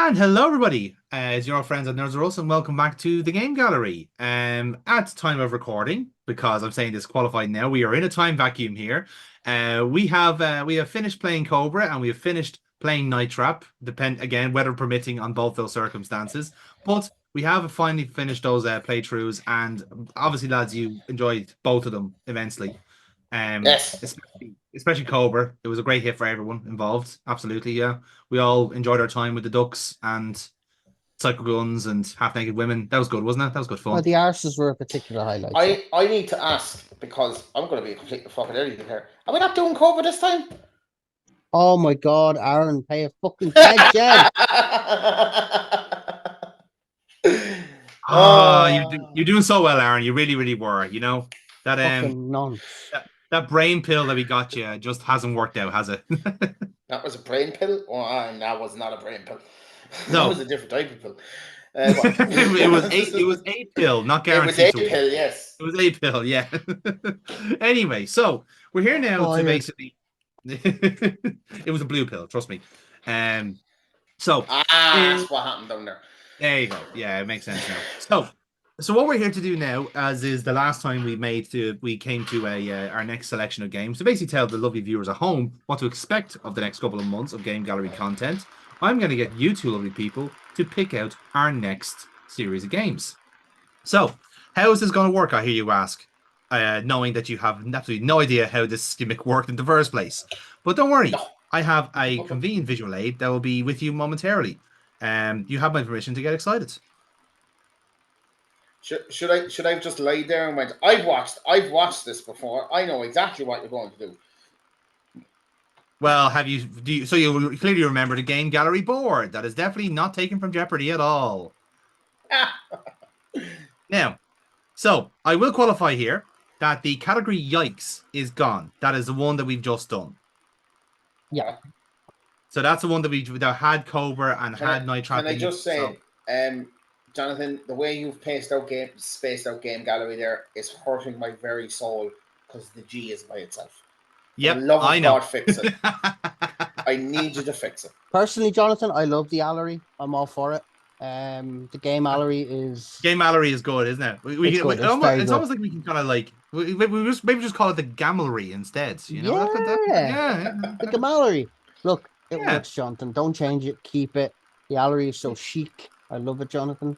And hello, everybody. It's your old friends at Nerds Are Us, and welcome back to the Game Gallery. At time of recording, because I'm saying this qualified now, we are in a time vacuum here. We have finished playing Cobra and we have finished playing Night Trap. Depend again, weather permitting, on both those circumstances. But we have finally finished those playthroughs, and obviously, lads, you enjoyed both of them immensely. Yes, Especially Cobra. It was a great hit for everyone involved. Absolutely, yeah. We all enjoyed our time with the ducks and psycho guns and half naked women. That was good, wasn't it? That was good Well, fun. the arses were a particular highlight. So, I need to ask because I'm going to be a complete fucking idiot here. Are we not doing Cobra this time? oh my God, Aaron, pay fucking attention! Oh, uh, you're doing so well, Aaron. You really, really were. You know that Fucking nonce. that brain pill that we got you just hasn't worked out, has it? that was a brain pill. Oh, that was not a brain pill. that was No, a different type of pill. it was a pill, not It was a guaranteed to work. pill, yes. It was a pill, yeah. Anyway, so we're here now to Fired. basically. It was a blue pill, trust me. Um, so eh, That's what happened down there. there you go. Yeah, it makes sense now. So what we're here to do now, as is the last time we came to our next selection of games to basically tell the lovely viewers at home what to expect of the next couple of months of Game Gallery content. I'm going to get you two lovely people to pick out our next series of games. So, how is this going to work? I hear you ask, knowing that you have absolutely no idea how this gimmick worked in the first place. But don't worry, No. I have a convenient visual aid that will be with you momentarily. You have my permission to get excited. Should I just lie there and went? I've watched this before. I know exactly what you're going to do. Well, so you clearly remember the game gallery board. That is definitely not taken from Jeopardy at all. Now, so I will qualify here that the category yikes is gone. That is the one that we've just done. Yeah. So that's the one that had Cobra and Can I had Night can Trap I in it. just So say, Jonathan, the way you've spaced out game gallery there is hurting my very soul because the G is by itself. For the yep, love I of know. God, fix it. I need you to fix it. Personally, Jonathan, I love the Allery. I'm all for it. The game Allery is Game Mallory is good, isn't it? it's good. It's very It's good. almost like we can kind of like maybe just call it the Gamelry instead. You know, Yeah, yeah, the Gamallery. Look, it yeah. works, Jonathan. Don't change it. Keep it. The Allery is so chic. I love it, Jonathan.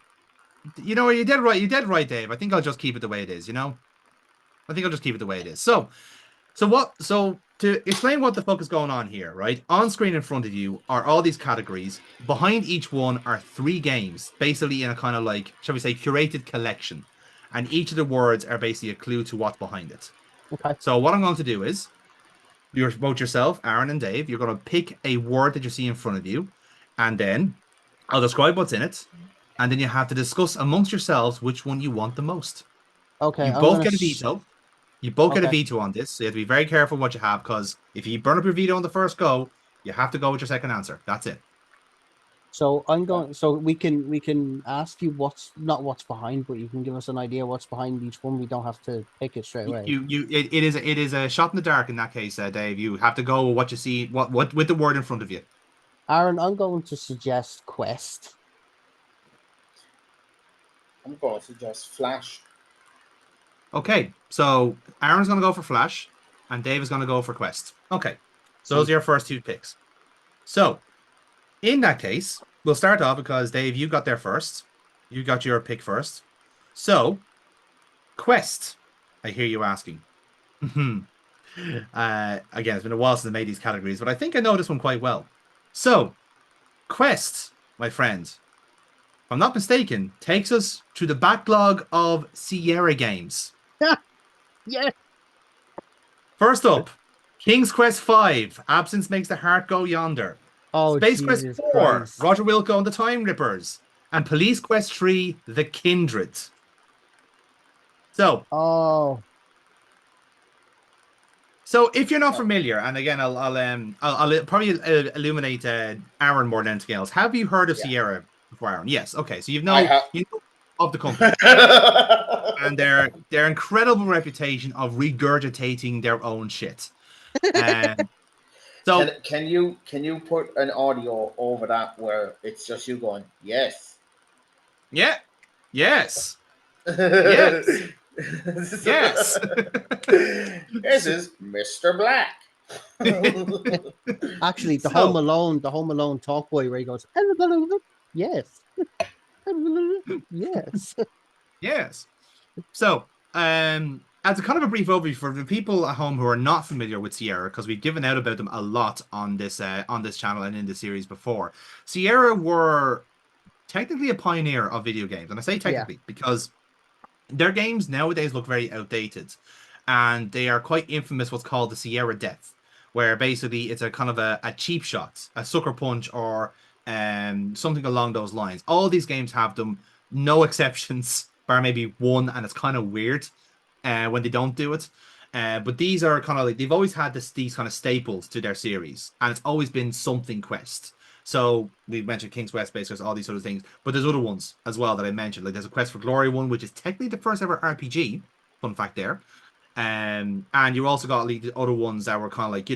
You know, you did right. You did right, Dave. I think I'll just keep it the way it is. You know, I think I'll just keep it the way it is. So to explain what the fuck is going on here, right? On screen in front of you are all these categories. Behind each one are three games, basically in a kind of like, shall we say, curated collection. And each of the words are basically a clue to what's behind it. Okay. So what I'm going to do is, you're both yourself, Aaron and Dave, you're going to pick a word that you see in front of you, and then I'll describe what's in it, and then you have to discuss amongst yourselves which one you want the most. Okay. You I'm both gonna. get a veto. You both get a Okay. veto on this, so you have to be very careful what you have, because if you burn up your veto on the first go, you have to go with your second answer. That's it. So I'm going. So we can ask you what's not what's behind, but you can give us an idea what's behind each one. We don't have to pick it straight away. It is a shot in the dark in that case, Dave. You have to go with what you see, what with the word in front of you. Aaron, I'm going to suggest Quest. I'm going to suggest Flash. Okay, so Aaron's going to go for Flash, and Dave is going to go for Quest. Okay, so those See. are your first two picks. So in that case, we'll start off because Dave, you got there first. You got your pick first. So, Quest, I hear you asking. Again, it's been a while since I made these categories, but I think I know this one quite well. So, Quest, my friend, if I'm not mistaken, takes us to the backlog of Sierra games. Yeah. First up, King's Quest V, Absence Makes the Heart Go Yonder. Oh, Space Quest Jesus 4, Christ. Roger Wilco and the Time Rippers. And Police Quest 3, The Kindred. So, Oh, if you're not familiar, and again, I'll probably illuminate Aaron more than anything else. Have you heard of Yeah, Sierra before, Aaron? Yes. Okay, so I have. you know of the company and their incredible reputation of regurgitating their own shit. Um, So Can you put an audio over that where it's just you going yes? yeah, yes, yes, yes. This is Mr. Black. Actually, So the Home Alone talk boy where he goes, yes, yes. yes. So, as a kind of a brief overview for the people at home who are not familiar with Sierra, because we've given out about them a lot on this channel and in the series before. Sierra were technically a pioneer of video games, and I say technically because their games nowadays look very outdated, and they are quite infamous. What's called the Sierra Death, where basically it's a kind of a cheap shot, a sucker punch, or something along those lines. All these games have them, no exceptions, bar maybe one, and it's kind of weird when they don't do it. But these are kind of like they've always had these kind of staples to their series, and it's always been something Quest. So we mentioned King's Quest, Space Quest, all these sort of things, but there's other ones as well that I mentioned. Like there's a Quest for Glory one, which is technically the first ever RPG. Fun fact there. And you also got like the other ones that were kind of like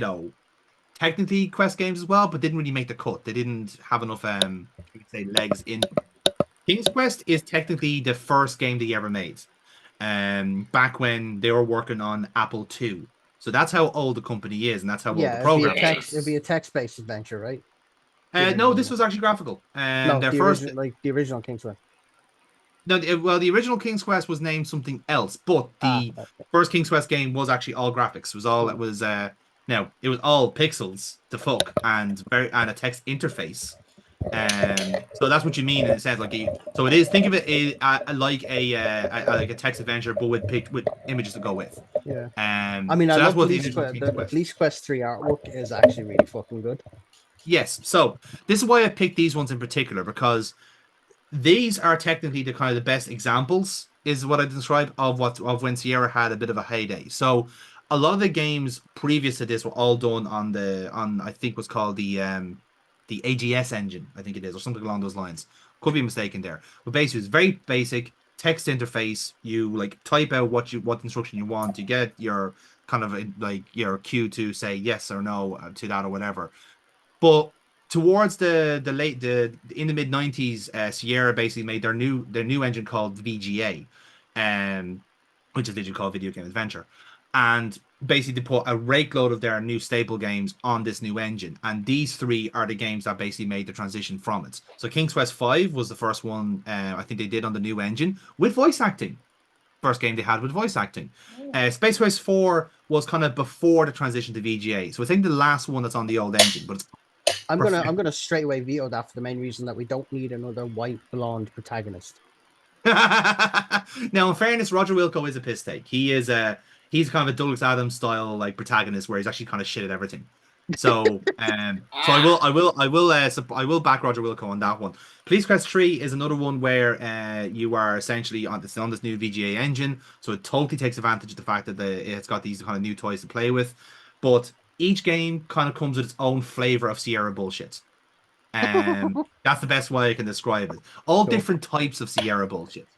technically Quest games as well, but didn't really make the cut. They didn't have enough you could say legs in. King's Quest is technically the first game they ever made. Back when they were working on Apple II. So that's how old the company is, and that's how old the Yeah, program is. it'd be a text-based adventure, right? No, this was actually graphical. No, Their the first, original, like the original King's Quest. no, the original King's Quest was named something else, but the Okay. first King's Quest game was actually all graphics. It was all it was. No, it was all pixels to fuck and a text interface. So that's what you mean in a sense. So it is. Think of it like like a text adventure, but with images to go with. Yeah. I mean, I So that's love what the Police original Quest. King's The Quest. Police Quest 3 artwork is actually really fucking good. Yes. So this is why I picked these ones in particular because these are technically the kind of the best examples, is what I describe of when Sierra had a bit of a heyday. So a lot of the games previous to this were all done on I think what's called the AGS engine, I think it is, or something along those lines. Could be mistaken there. But basically it's very basic text interface. You like type out what instruction you want. You get your kind of like your cue to say yes or no to that or whatever. But towards the in the mid 90s, Sierra basically made their new engine called VGA, which is literally called Video Game Adventure, and basically they put a rake load of their new staple games on this new engine, and these three are the games that basically made the transition from it. So King's Quest 5 was the first one I think they did on the new engine with voice acting. First game they had with voice acting. Space Quest 4 was kind of before the transition to VGA. So I think the last one that's on the old engine, but it's I'm gonna straight away veto that for the main reason that we don't need another white blonde protagonist. Now, in fairness, Roger Wilco is a piss take. He's kind of a Douglas Adams style like protagonist where he's actually kind of shit at everything. So I will back Roger Wilco on that one. Police Quest 3 is another one where you are essentially on this new VGA engine, so it totally takes advantage of the fact that it's got these kind of new toys to play with. But each game kind of comes with its own flavor of Sierra bullshit. That's the best way I can describe it. All different types of Sierra bullshit.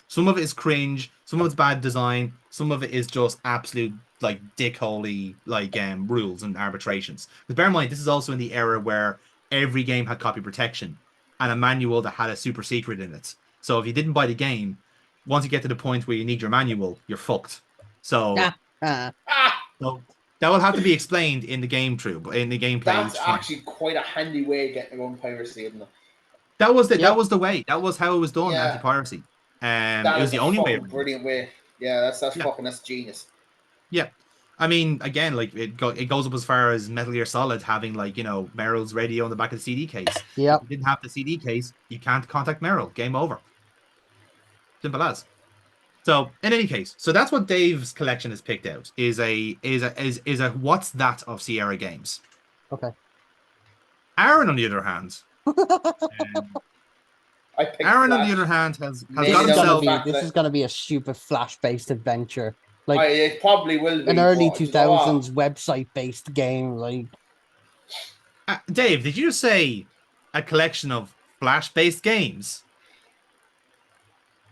Some of it is cringe, some of it's bad design, some of it is just absolute like dickholy like rules and arbitrations. Because bear in mind, this is also in the era where every game had copy protection and a manual that had a super secret in it. So if you didn't buy the game, once you get to the point where you need your manual, you're fucked. So, so that will have to be explained in the game in the gameplay. That's actually quite a handy way of getting around piracy, isn't it? That was the way. That was how it was done, Yeah. anti-piracy. It That was is the a only way. fucking brilliant way. Yeah, that's genius. Yeah. I mean, again, like it goes up as far as Metal Gear Solid having like, Meryl's radio on the back of the CD case. Yeah. If you didn't have the CD case, you can't contact Meryl. Game over. Simple as. So in any case, so that's what Dave's collection has picked out is a what's that of Sierra games. Okay. Aaron, on the other hand, Aaron, on the other hand, has got himself. This is gonna be a super flash-based adventure, like it probably will be an early 2000s website-based game. Like, Dave, did you just say a collection of flash-based games?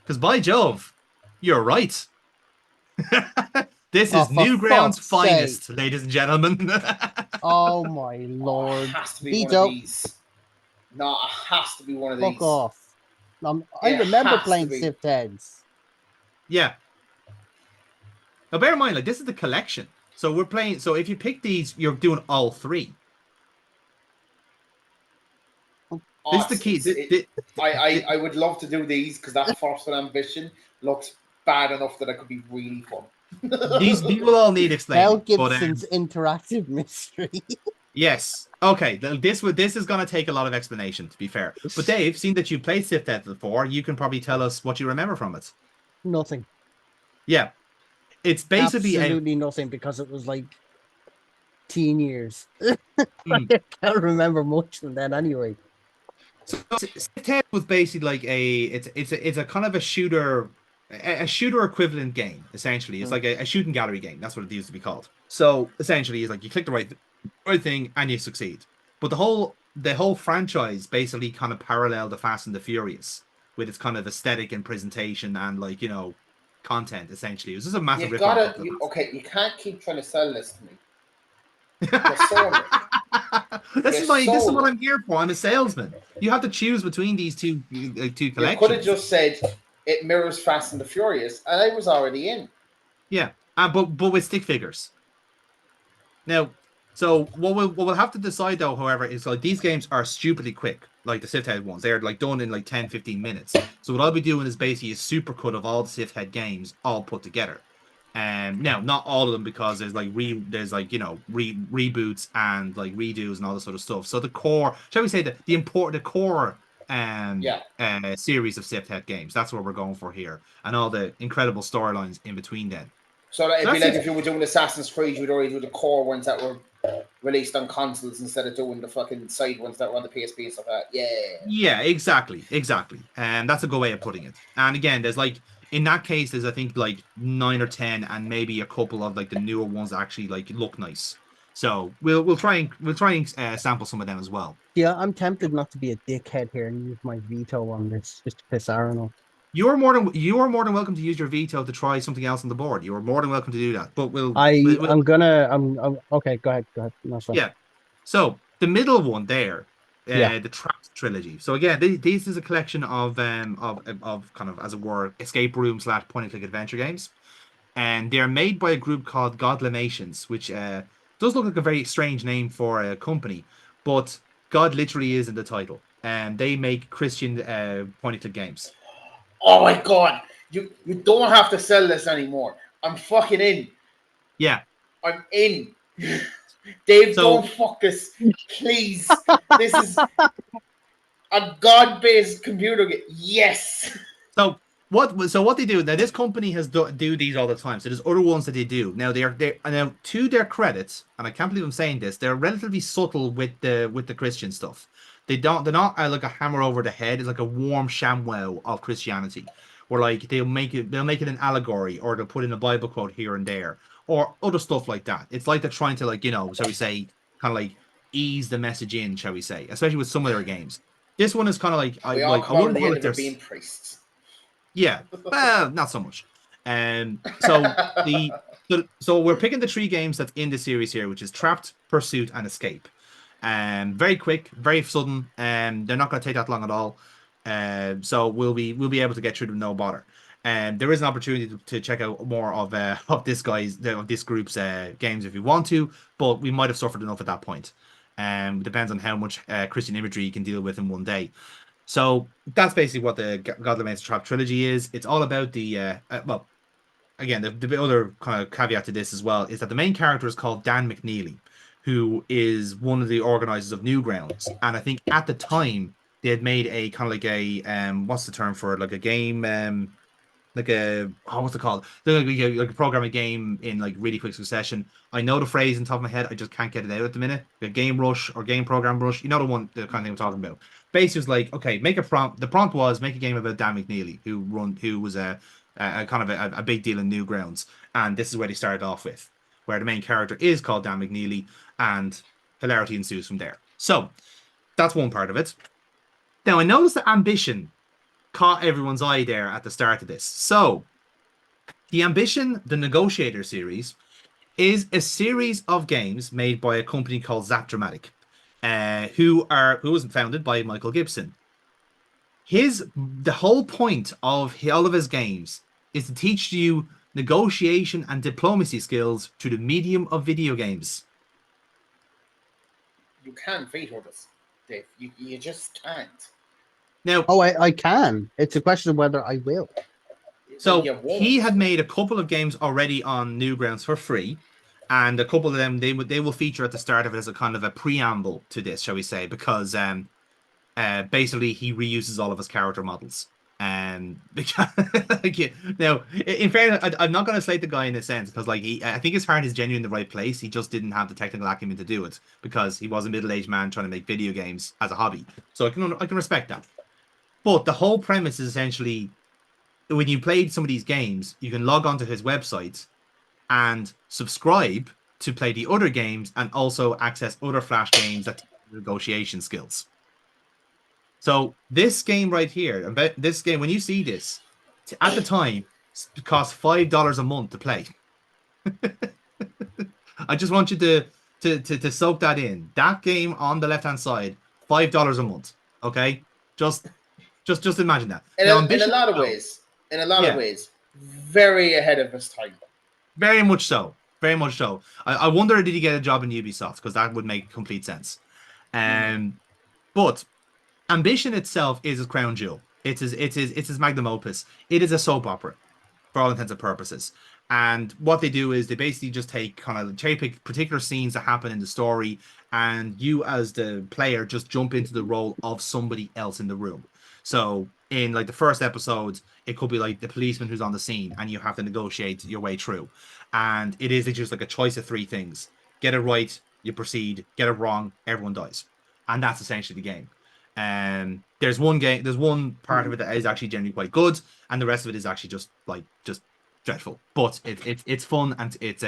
Because by Jove, you're right. This Oh, is for Newground's fuck's finest, ladies and gentlemen. Oh my Oh, lord. it has to be one of Veto, these. No, it has to be one of fuck these. off. I It remember has to playing be. Sift Heads. Yeah. Now bear in mind, like this is the collection. So we're playing. So if you pick these, you're doing all three. This Oh, is the key. I would love to do these because that first one ambition looks bad enough that it could be really fun. These will all need Mel explaining. But Gibson's interactive mystery. yes. Okay. This is gonna take a lot of explanation, to be fair. But Dave, seeing that you played Sith Death before, you can probably tell us what you remember from it. Nothing. Yeah. It's basically a Absolutely nothing because it was like teen years. Hmm. I can't remember much from then anyway. So Sith Death was basically like it's a kind of a shooter equivalent game, essentially. It's like a shooting gallery game. That's what it used to be called. So essentially it's like you click the right thing and you succeed. But the whole franchise basically kind of paralleled the Fast and the Furious with its kind of aesthetic and presentation and like, content essentially. It was just a massive You rip off gotta, of the okay, you can't keep trying to sell this to me. You Fast. sold it. This You is sold what it. I'm here for. I'm a salesman. You have to choose between these two You could have collections. just said it mirrors Fast and the Furious, and I was already in. Yeah, but with stick figures. Now, so what we'll have to decide though, however, is like these games are stupidly quick, like the Sith Head ones. They're like done in like 10, 15 minutes. So what I'll be doing is basically a supercut of all the Sith Head games all put together. Now not all of them because there's like reboots and like redos and all this sort of stuff. So the core, shall we say the core Yeah. series of Sith Head games. That's what we're going for here, and all the incredible storylines in between then. So that it'd be That's like it. if you were doing Assassin's Creed, you'd already do the core ones that were released on consoles instead of doing the fucking side ones that were on the PSP and stuff like that. Yeah. Yeah, exactly. And that's a good way of putting it. And again, there's like in that case, there's I think like 9 or 10, and maybe a couple of like the newer ones that actually like look nice. So we'll try and sample some of them as well. Yeah, I'm tempted not to be a dickhead here and use my veto on this just to piss Aaron off. You are more than welcome to use your veto to try something else on the board. You are more than welcome to do that. But I'm okay, go ahead. No, it's fine. yeah. So the middle one there, Yeah. the Trapped trilogy. So again, this is a collection of kind of as it were escape room slash point and click adventure games, and they're made by a group called Godlamations, which does look like a very strange name for a company, but God literally is in the title, and they make Christian point and click games. Oh my god. You don't have to sell this anymore. I'm fucking in. Yeah. I'm in. Dave, So don't fuck us. Please. This is a god-based computer game. Yes. So what they do now, this company has do these all the time. So there's other ones that they do. Now they're now to their credits, and I can't believe I'm saying this, they're relatively subtle with the Christian stuff. They're not like a hammer over the head. It's like a warm ShamWow of Christianity, where like they'll make it an allegory, or they'll put in a Bible quote here and there, or other stuff like that. It's like they're trying to like shall we say, kind of like ease the message in, shall we say, especially with some of their games. This one is kind of like We all I come out at wouldn't the call end it of their it being priests. yeah, well, not so much. So so we're picking the three games that's in the series here, which is Trapped, Pursuit, and Escape. Very quick, very sudden. They're not going to take that long at all. So we'll be able to get through them no bother. There is an opportunity to check out more of this group's games if you want to, but we might have suffered enough at that point. Depends on how much Christian imagery you can deal with in one day. So that's basically what the Godless Trap trilogy is. It's all about well, again, the other kind of caveat to this as well is that the main character is called Dan McNeely, who is one of the organizers of Newgrounds. And I think at the time they had made a kind of like a what's the term for it? Like a game like a what's it called? Like a programming game in like really quick succession. I know the phrase on top of my head, I just can't get it out at the minute. A game rush or game program rush. You know the kind of thing I'm talking about. Basically, was like, okay, make a prompt. The prompt was make a game about Dan McNeely, who was a kind of a big deal in Newgrounds, and this is where they started off with, where the main character is called Dan McNeely, and hilarity ensues from there. So that's one part of it. Now I noticed that ambition caught everyone's eye there at the start of this. So The Ambition, the Negotiator series, is a series of games made by a company called Zap Dramatic, who was founded by Michael Gibson. The whole point of all of his games is to teach you negotiation and diplomacy skills through the medium of video games. You can't veto this, Dave. You just can't. Now, Oh, I can. It's a question of whether I will. so You won't. he had made a couple of games already on Newgrounds for free, and a couple of them they will feature at the start of it as a kind of a preamble to this, shall we say, because basically he reuses all of his character models. Because now, in fairness, I'm not going to slate the guy in a sense because I think his heart is genuinely in the right place. He just didn't have the technical acumen to do it because he was a middle-aged man trying to make video games as a hobby. So I can respect that. But the whole premise is essentially when you played some of these games, you can log onto his website and subscribe to play the other games and also access other Flash games that teach you negotiation skills. So this game right here, this game, when you see this, at the time, it cost $5 a month to play. I just want you to soak that in. That game on the left-hand side, $5 a month. Okay, just imagine that. In a lot of ways, very ahead of his time. Very much so. Very much so. I wonder, did he get a job in Ubisoft? Because that would make complete sense. But Ambition itself is his crown jewel. It's his magnum opus. It is a soap opera, for all intents and purposes. And what they do is they basically just cherry pick particular scenes that happen in the story, and you as the player just jump into the role of somebody else in the room. So in like the first episode, it could be like the policeman who's on the scene, and you have to negotiate your way through. And it is just like a choice of three things: get it right, you proceed; get it wrong, everyone dies. And that's essentially the game. There's one part of it that is actually generally quite good, and the rest of it is actually just dreadful. But it's fun and it's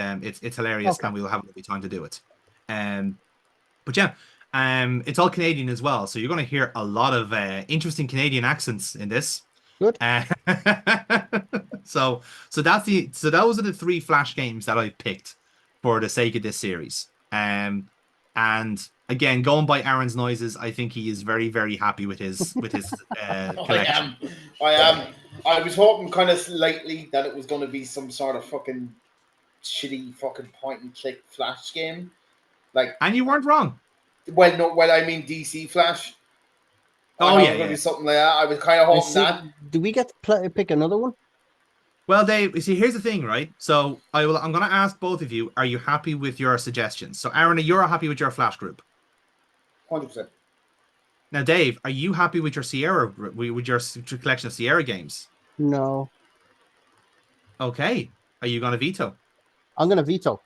hilarious, Okay. and we'll have a lovely time to do it. But yeah, it's all Canadian as well, so you're going to hear a lot of interesting Canadian accents in this. Good. So those are the three Flash games that I picked for the sake of this series. And again, going by Aaron's noises, I think he is very, very happy with his collection. I am. I was hoping kind of slightly that it was going to be some sort of fucking shitty fucking point and click Flash game. And you weren't wrong. Well, no. Well, I mean DC Flash. Oh yeah, going to be something like that. I was kind of hoping that. Do we get to pick another one? Well, Dave, you see, here's the thing, right? So I'm going to ask both of you: are you happy with your suggestions? So, Aaron, you're happy with your Flash group. 100%. Now, Dave, are you happy with your with your collection of Sierra games? No. Okay. Are you going to veto? I'm going to veto.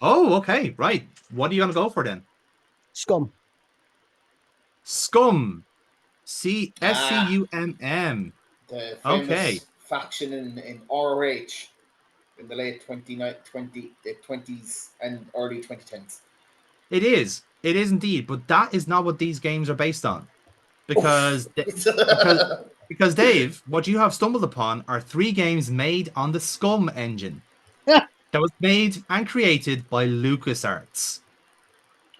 Oh, okay. Right. What are you going to go for then? Scum. Scum. SCUMM. The famous Okay. faction in ROH in the late 20s and early 2010s. It is. It is indeed. But that is not what these games are based on. Because Dave, what you have stumbled upon are 3 games made on the Scum engine. That was made and created by LucasArts.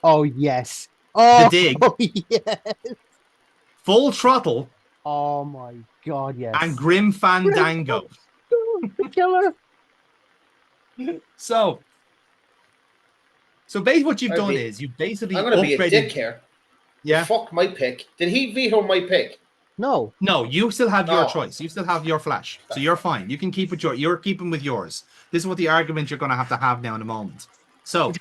Oh, yes. Oh, The Dig. Oh, yes. Full Throttle. Oh, my God, yes. And Grim Fandango. The killer. So basically what you've done is you've basically I'm going to be a upgraded. dick here. Yeah. Fuck my pick. Did he veto my pick? No. No, you still have your No. choice. You still have your Flash. So you're fine. You can keep with you're keeping with yours. This is what the argument you're going to have now in a moment. So,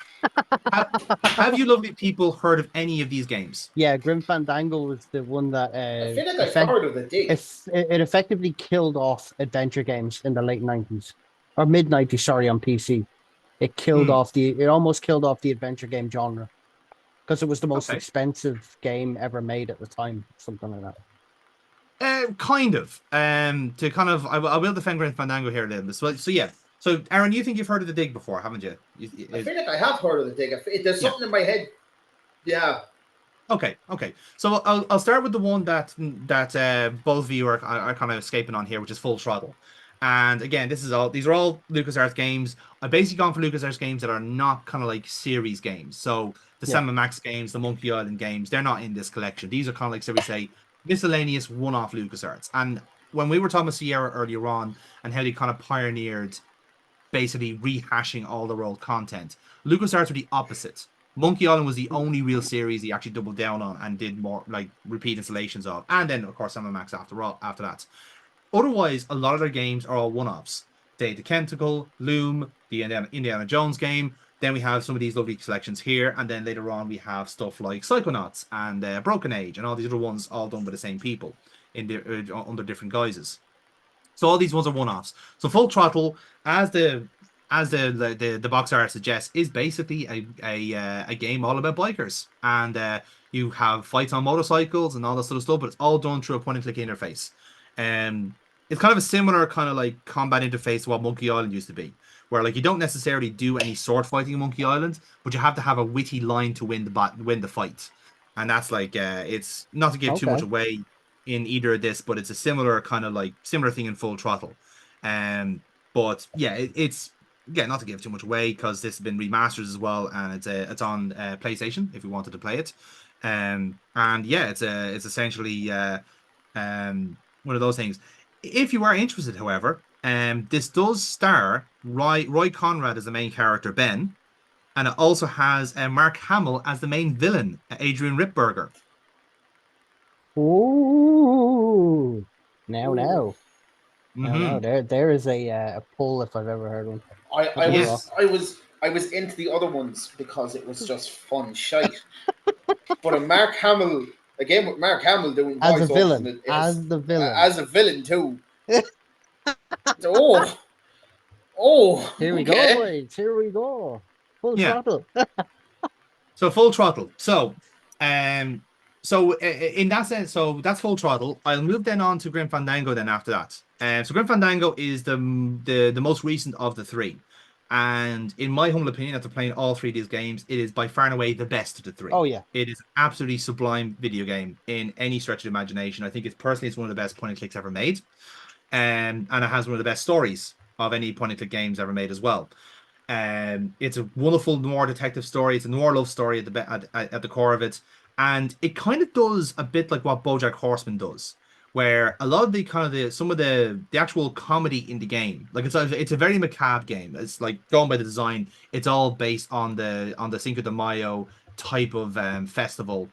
have you lovely people heard of any of these games? Yeah, Grim Fandango was the one that I feel like I've heard of the dig. it effectively killed off adventure games in the late 90s. Or mid 90s, sorry, on PC. It almost killed off the adventure game genre. Because it was the most expensive game ever made at the time, something like that. Kind of. I will defend Grim Fandango here a little bit. So yeah. So Aaron, you think you've heard of the Dig before, haven't you? I feel like I have heard of the dig. There's something in my head. Yeah. Okay. So I'll start with the one that both of you are kind of escaping on here, which is Full Throttle. And again, these are all LucasArts games. I've basically gone for LucasArts games that are not kind of like series games. So the Yeah. Sam Max games, the Monkey Island games, they're not in this collection. These are kind of like, so we say, miscellaneous one-off LucasArts. And when we were talking about Sierra earlier on and how they kind of pioneered basically rehashing all their old content, LucasArts were the opposite. Monkey Island was the only real series he actually doubled down on and did more like repeat installations of, and then of course Sam Max after that. Otherwise, a lot of their games are all one-offs. Day the Tentacle, Loom, the Indiana Jones game. Then we have some of these lovely selections here, and then later on we have stuff like Psychonauts and Broken Age, and all these other ones, all done by the same people under different guises. So all these ones are one-offs. So Full Throttle, as the box art suggests, is basically a game all about bikers, and you have fights on motorcycles and all that sort of stuff, but it's all done through a point-and-click interface. Um, it's kind of a similar kind of like combat interface to what Monkey Island used to be, where like you don't necessarily do any sword fighting in Monkey Island, but you have to have a witty line to win the fight, and that's like it's not to give too much Okay. away in either of this, but it's a similar kind of like similar thing in Full Throttle. But yeah, it's again not to give too much away because this has been remastered as well, and it's on PlayStation if you wanted to play it. And yeah, it's essentially one of those things. If you are interested, however, this does star Roy Conrad as the main character, Ben, and it also has Mark Hamill as the main villain, Adrian Ripburger. Ooh. Now, Ooh. now. Now, Mm-hmm. now. There is a pull if I've ever heard one. I Good Yeah. draw. was into the other ones because it was just fun shite. But a game with Mark Hamill doing As a voiceovers villain. and it is As the villain. as a villain too. Oh, oh, Here we go, okay. boys. Here we go. Full Yeah. throttle. So Full Throttle. Um, in that sense, so that's Full Throttle. I'll move then on to Grim Fandango then after that. So Grim Fandango is the most recent of the three, and in my humble opinion, after playing all three of these games, it is by far and away the best of the three. Oh, yeah. It is an absolutely sublime video game in any stretch of the imagination. I think it's one of the best point and clicks ever made, and it has one of the best stories of any point and click games ever made as well. It's a wonderful noir detective story. It's a noir love story at the core of it, and it kind of does a bit like what BoJack Horseman does, where a lot of the kind of some of the actual comedy in the game, like it's a very macabre game. It's like going by the design, it's all based on the Cinco de Mayo type of festival.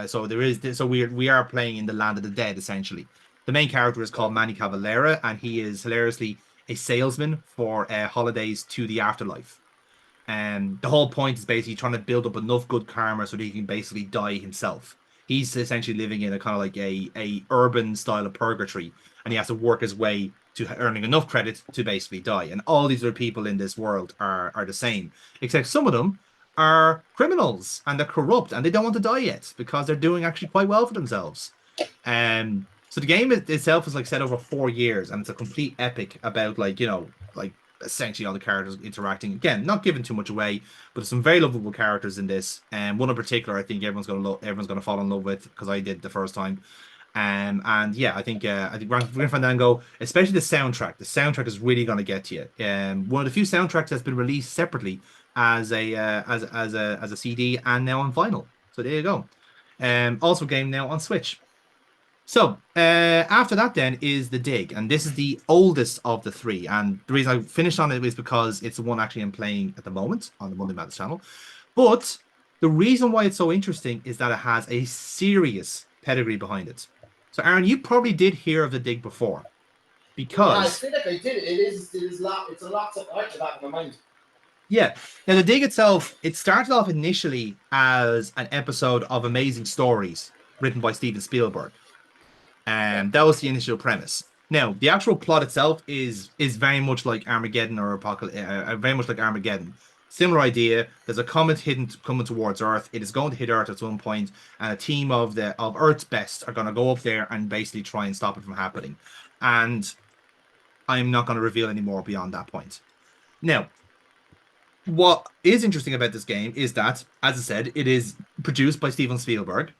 So we are playing in the land of the dead essentially. The main character is called Manny Cavalera, and he is hilariously a salesman for holidays to the afterlife. And the whole point is basically trying to build up enough good karma so that he can basically die himself. He's essentially living in a kind of like a urban style of purgatory, and he has to work his way to earning enough credit to basically die. And all these other people in this world are the same, except some of them are criminals and they're corrupt and they don't want to die yet because they're doing actually quite well for themselves. So the game itself is like set over 4 years, and it's a complete epic about like essentially all the characters interacting. Again, not giving too much away, but there's some very lovable characters in this, and one in particular I think everyone's gonna fall in love with because I did the first time. And yeah, I think Grim Fandango, especially the soundtrack. The soundtrack is really gonna get to you. One of the few soundtracks that's been released separately as a CD and now on vinyl. So there you go. Also game now on Switch. So after that then is the Dig, and this is the oldest of the three. And the reason I finished on it is because it's the one actually I'm playing at the moment on the Monday Madness channel. But the reason why it's so interesting is that it has a serious pedigree behind it. So Aaron, you probably did hear of the Dig before, Yeah, I because feel like I did. It is lot. It's a lot to I have that in my mind. yeah. Now the Dig itself, it started off initially as an episode of Amazing Stories written by Steven Spielberg. Yeah. And that was the initial premise. Now, the actual plot itself is very much like Armageddon or Apocalypse, very much like Armageddon. Similar idea. There's a comet hidden coming towards Earth. It is going to hit Earth at some point, and a team of Earth's best are going to go up there and basically try and stop it from happening. And I'm not going to reveal any more beyond that point. Now, what is interesting about this game is that, as I said, it is produced by Steven Spielberg.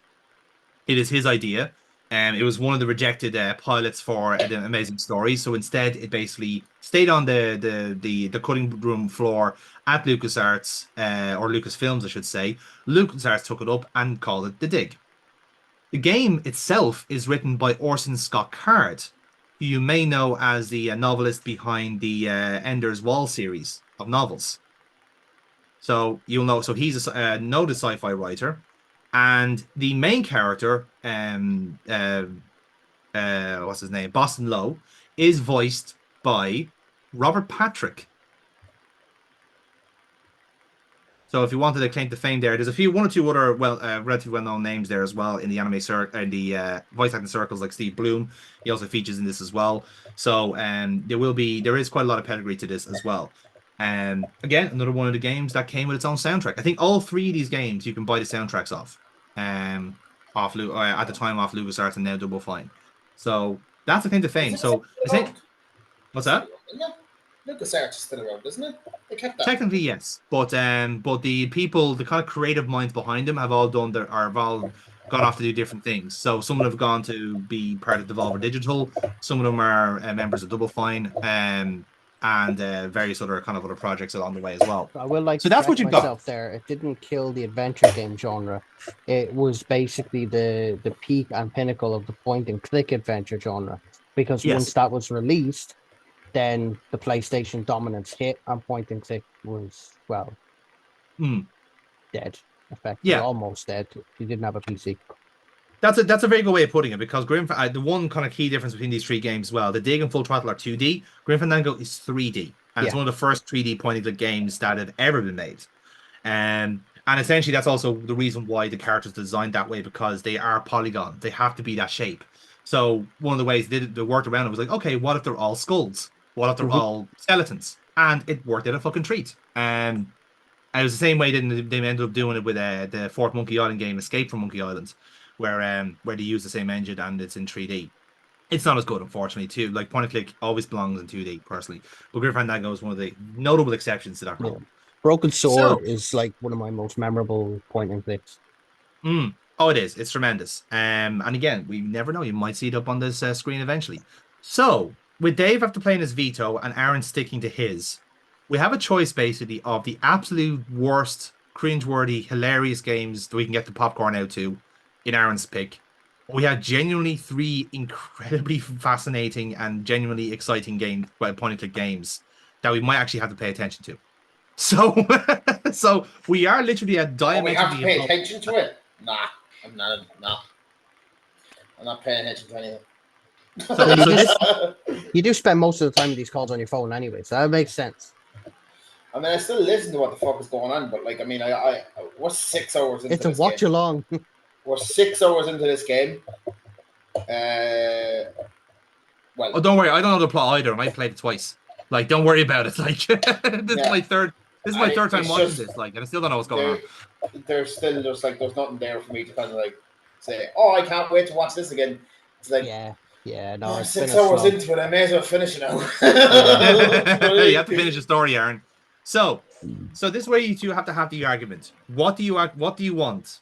It is his idea. It was one of the rejected pilots for an amazing story. So instead, it basically stayed on the cutting room floor at LucasArts, or Lucasfilms, I should say. LucasArts took it up and called it The Dig. The game itself is written by Orson Scott Card, who you may know as the novelist behind the Ender's Wall series of novels. So you'll know. So he's a noted sci-fi writer, and the main character, what's his name, Boston Lowe, is voiced by Robert Patrick. So if you wanted to claim to fame there, there's one or two other relatively well-known names there as well in the anime in the voice acting circles, like Steve Bloom. He also features in this as well. So there is quite a lot of pedigree to this as well. Again, another one of the games that came with its own soundtrack. I think all three of these games you can buy the soundtracks off. At the time off LucasArts and now Double Fine. So that's the claim to fame. So I think, what's that? LucasArts is still around, isn't it? They kept that. Technically, yes, but the people, the kind of creative minds behind them, have all gone off to do different things. So some of them have gone to be part of Devolver Digital. Some of them are members of Double Fine, and various other projects along the way as well. I will like so that's what you got there. It didn't kill the adventure game genre. It was basically the peak and pinnacle of the point and click adventure genre, because once that was released, then the PlayStation dominance hit and point and click was dead. Effectively, almost dead. You didn't have a PC. That's a very good way of putting it, because the one kind of key difference between these three games as well, the Dig and Full Throttle are 2D. Grim Fandango is 3D, and it's one of the first 3D point-and-click games that have ever been made. And essentially, that's also the reason why the characters are designed that way, because they are polygon. They have to be that shape. So one of the ways they worked around it was like, okay, what if they're all skulls? What if they're all skeletons? And it worked out a fucking treat. And it was the same way they ended up doing it with the fourth Monkey Island game, Escape from Monkey Island, where they use the same engine and it's in 3D. It's not as good, unfortunately, too. Like, point and click always belongs in 2D, personally. But Grim Fandango is one of the notable exceptions to that rule. Yeah. Broken Sword is like one of my most memorable point and clicks. Oh, it is. It's tremendous. And again, we never know. You might see it up on this screen eventually. So, with Dave after playing his veto and Aaron sticking to his, we have a choice basically of the absolute worst, cringeworthy, hilarious games that we can get the popcorn out to in Aaron's pick. We have genuinely three incredibly fascinating and genuinely exciting point-and-click games that we might actually have to pay attention to. So, so we are literally at diametrically. We have to pay attention to it. Nah, I'm not. I'm not paying attention to anything. You do spend most of the time with these calls on your phone anyway, so that makes sense. I mean, I still listen to what the fuck is going on, but we're 6 hours into this game. It's a watch along. We're 6 hours into this game. Oh, don't worry, I don't know the plot either. I might play it twice. Like, don't worry about it. Like, this is my third time watching this. Like, and I still don't know what's going on. There's nothing there for me to kind of like say, oh, I can't wait to watch this again. It's like, no. It's 6 hours into it. I may as well finish it now. You have to finish the story, Aaron. So this is where you two have to have the argument. What do you want?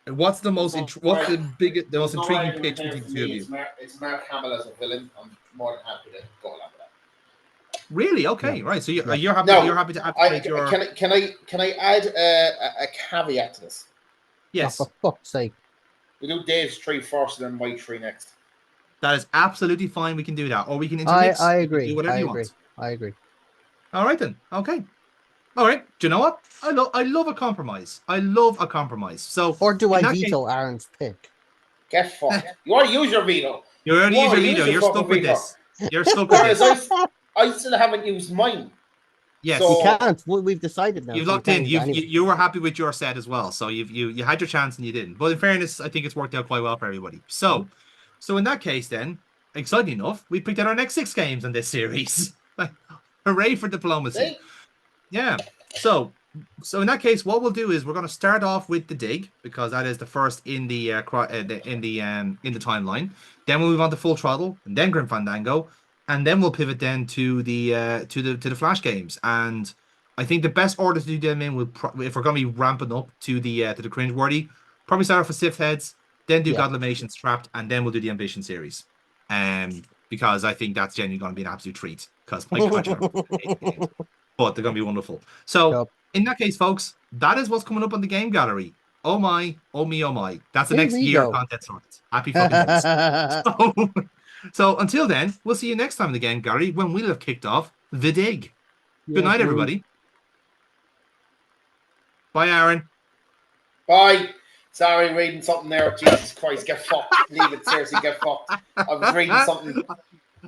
What's the most intriguing pitch between the two of you? It's Mark Hamill as a villain. I'm more than happy to go along with that. Really? Okay, right. So you're happy. You're happy to activate your. Can I add a caveat to this? Yes. Oh, for fuck's sake. We do Dave's 3 first, and then my 3 next. That is absolutely fine. We can do that, or we can intermix. I agree. Do whatever you want. I agree. All right then. Okay. All right. Do you know what? I love a compromise. I love a compromise. So, or do I veto Aaron's pick? Get fucked. You want to use your veto? You already use your veto. You're stuck with this. You're stuck with this. I still haven't used mine. Yes, so, you can't. We've decided now. You've locked in. You were happy with your set as well. So you had your chance and you didn't. But in fairness, I think it's worked out quite well for everybody. So in that case, then, exciting enough, we picked out our next 6 games in this series. Hooray for diplomacy! See? Yeah. So in that case, what we'll do is we're going to start off with the Dig, because that is the first in the timeline. Then we'll move on to Full Throttle, and then Grim Fandango, and then we'll pivot then to the Flash games. And I think the best order to do them in if we're going to be ramping up to the cringeworthy, probably start off with Sith Heads, then do Yeah. Godlimations Trapped, and then we'll do the Ambition series. Because I think that's genuinely going to be an absolute treat. Because my God, games, but they're going to be wonderful. So Yep. in that case, folks, that is what's coming up on the game gallery. Oh my, oh me, oh my. That's the Here next we year go. content sorted. Happy fucking days. So until then, we'll see you next time in the game gallery when we'll have kicked off the dig. Good night, everybody. Bye, Aaron. Bye. Sorry, reading something there. Jesus Christ, get fucked. Leave it, seriously, get fucked. I was reading something.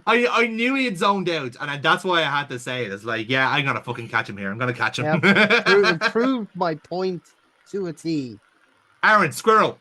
I knew he had zoned out, and that's why I had to say it. It's like, yeah, I'm gonna fucking catch him here. I'm gonna catch him. Proved my point to a T. Aaron, squirrel.